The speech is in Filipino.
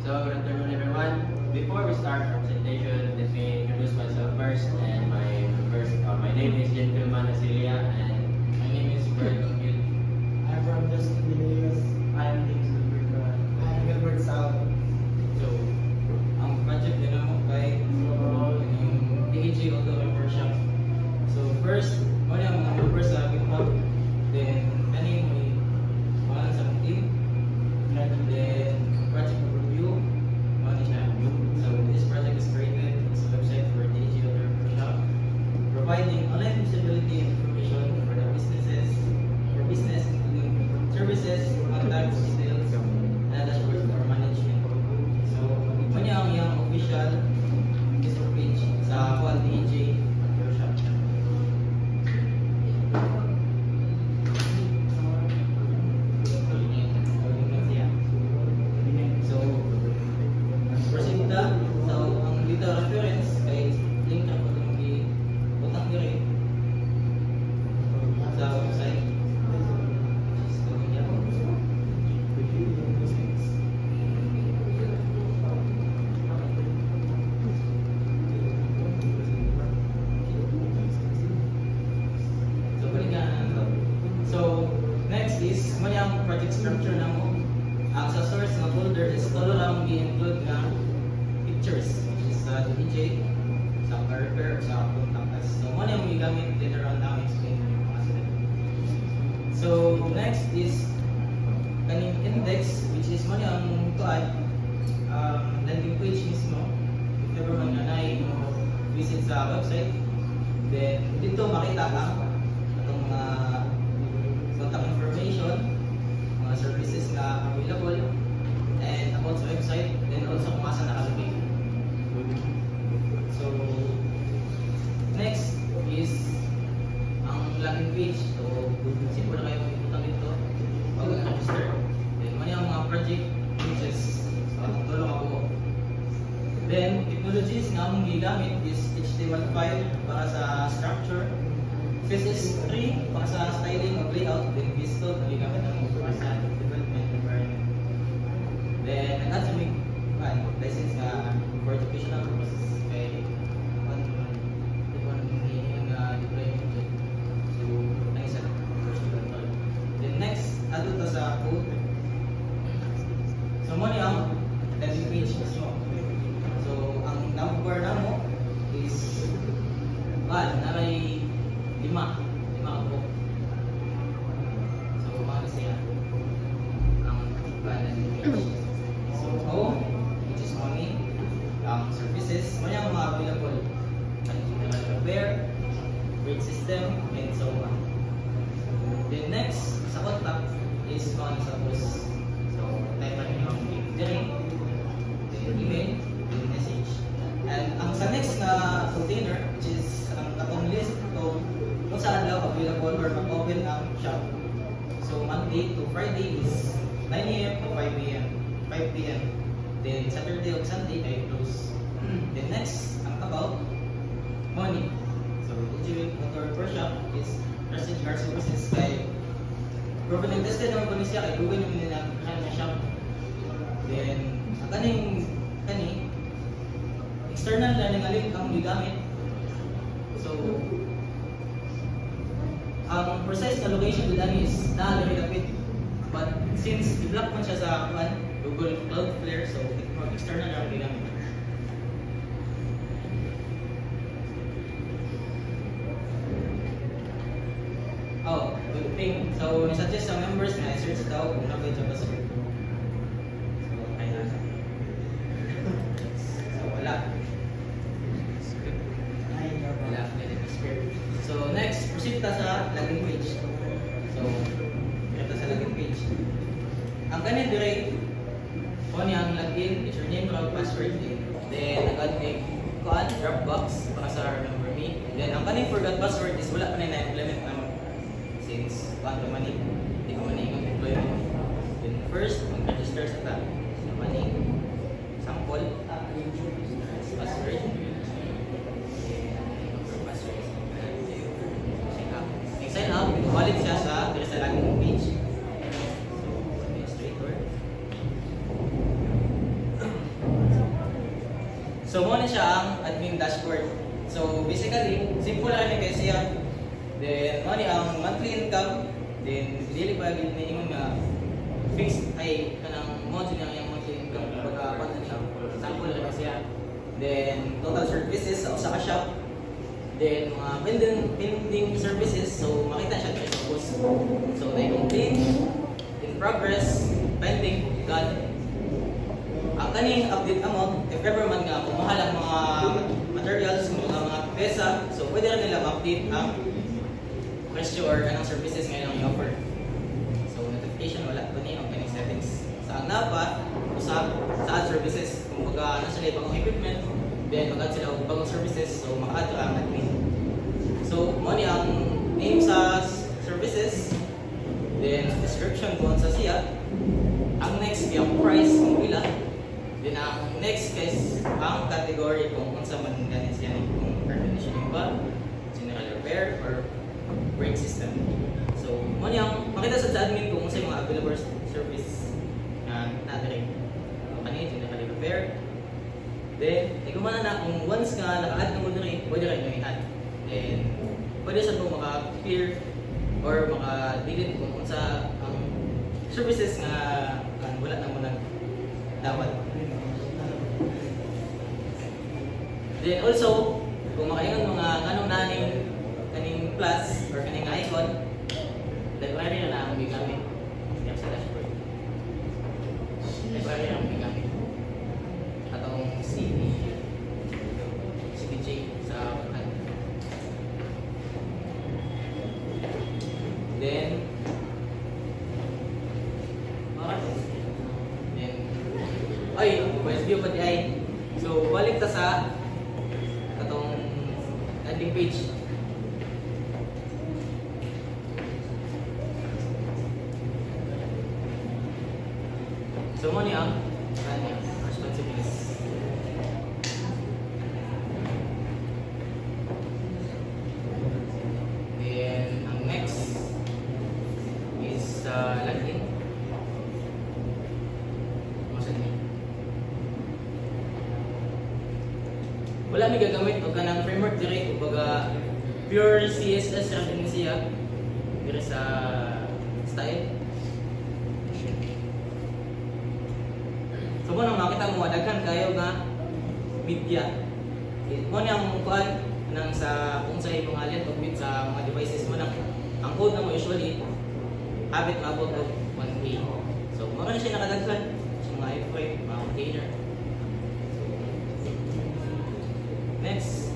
So, good afternoon everyone. Before we start our presentation, let me introduce myself first. And my name is Gentleman Asilia, and my name is Bert Gil. I'm from Justin Villas. I'm James Gilbert. I'm Gilbert Sao. So, ang project din mo kay DAG Auto Repair Shop. So, first, mo na mga members sa GitHub. Then, kani mo mga sa team. Then, project overview. Mo na siya. So, this project is created. It's a website for DAG Auto Repair Shop, providing online visibility and information for the businesses, for business, including services, contacts, details, and a dashboard for management. So, mo niya ang iyang official Facebook page sa DAG Auto Shop. So, proceed na. So, ang dito reference kay link na po itong i-butang diri sa website. So, yan. So, balik na to. So, next is mo yung project structure na mo. Ang sa source ng folder is todo lang i-include na pictures, which is sa DJ, sa repair, sa contacts. So, mo yung i-gamit later on na explain yung mga sila. So, next is kaning index, which is mo yung tuad landing page mismo. If ever man nga visit sa website, then dito makita ka itong mga contact information, mga services na available, and about sa website, then also kung asa nakalagay. So, next is ang login page. So, simple na kayo ipunta dito pag-register. Then, mali ang mga project pages. So, ang tulong ako. Then, technologies na among gigamit is HTML5 para sa structure, CSS3 para sa styling of layout, then VSCode na gigamit ang para sa development environment. Then, nag-add sa may license na for educational purposes kay deployment. So, na-isa na first control. Then next, add ito sa code. So, mo ang landing page mismo. So, ang navbar na mo is naray lima ka po. So, mga siya ang landing page. So, home, which is money, services, mga available. General repair, grade system, and so on. Then next, sa contact is mga suppose. So, type na yung then email, then message. And ang sa next na container, which is ang katong list to kung saan daw available or mag-open ang shop. So, Monday to Friday is 9 AM to 5 PM. Then Saturday or Sunday ay close. Then next, ang about money. So, DG Motor Repair Shop is trusted car services kay proven and tested naman po siya kay Google yung nila na shop. Then, ang kani external na nga link ang gigamit. So, ang precise na location nila is nakalapit. But since i-block man siya sa Google Cloudflare, so external na gigamit. Oh, good thing. So, nasuggest sa members na i-search daw kung nakay JavaScript. So, ay nasa. So, wala. Wala, script. So, next, proceed ta sa login page. So, ito sa login page. Ang ganyan direct, kung niya ang login, username, password, then agad may Dropbox para sa remember me. Then, ang kaning forgot password is wala pa na-implement naman. Since paano man hindi ko man yung deployment. Then first, mag-register sa tab. So, money, sample, password, sign up, wallet siya sa login page. So, administrator. So mo na siya ang admin dashboard. So basically, simple lang ni kay siya. Then mo ni ang monthly income, then dili pa gid ni ingon nga fixed ay kanang mo niya yung monthly income pagka paano niya. Sample lang siya. Then total services sa usa ka shop. Then mga pending services, so makita siya sa post. So they complete, in progress, pending, gone. Ang kaning update amount, if ever man nga kung mahal ang mga materials, mga pesa, so pwede rin nila ma-update ang presyo or anong services ngayon ang i-offer. So notification wala ito niya ang kaning settings. Sa ang napa, sa ad services, kung baga ano sila bagong equipment, then mag-add sila og bagong services, so maka-add ang admin. So mo ni ang name sa services, then description kung sa siya, ang next yung price kung pila. Then ang next guys, ang category kung unsa man ganin siya kung air conditioning ba, general repair or brake system. So mo ni ang makita sa admin kung unsa yung mga available service na natin. Kani general repair. Then igumana na kung once nga naka-add na mo diri, pwede ra yung i-add. Then pwede sa mo maka-clear or maka-delete kung unsa ang services nga wala na mo nang dapat. Then also, kung makaingon mga kanong kaning plus or kaning icon, library na ang gigamit diyan sa dashboard. Library na ang gigamit. Atong CDJ sa kan. Then view pa di ay. So balik ta sa katong landing page. So mo ni ang responsibilities. Then ang next is login. Wala mi gagamit og kanang framework diri kumbaga pure CSS ra din siya diri sa style. So mo nang makita mo daghan kayo nga media. Mo ni ang kuan nang sa kung sa imong alien og with sa mga devices mo nang ang code na mo usually habit maabot og 1K. So mo na siya nakadaghan sa mga iframe, mga container. Next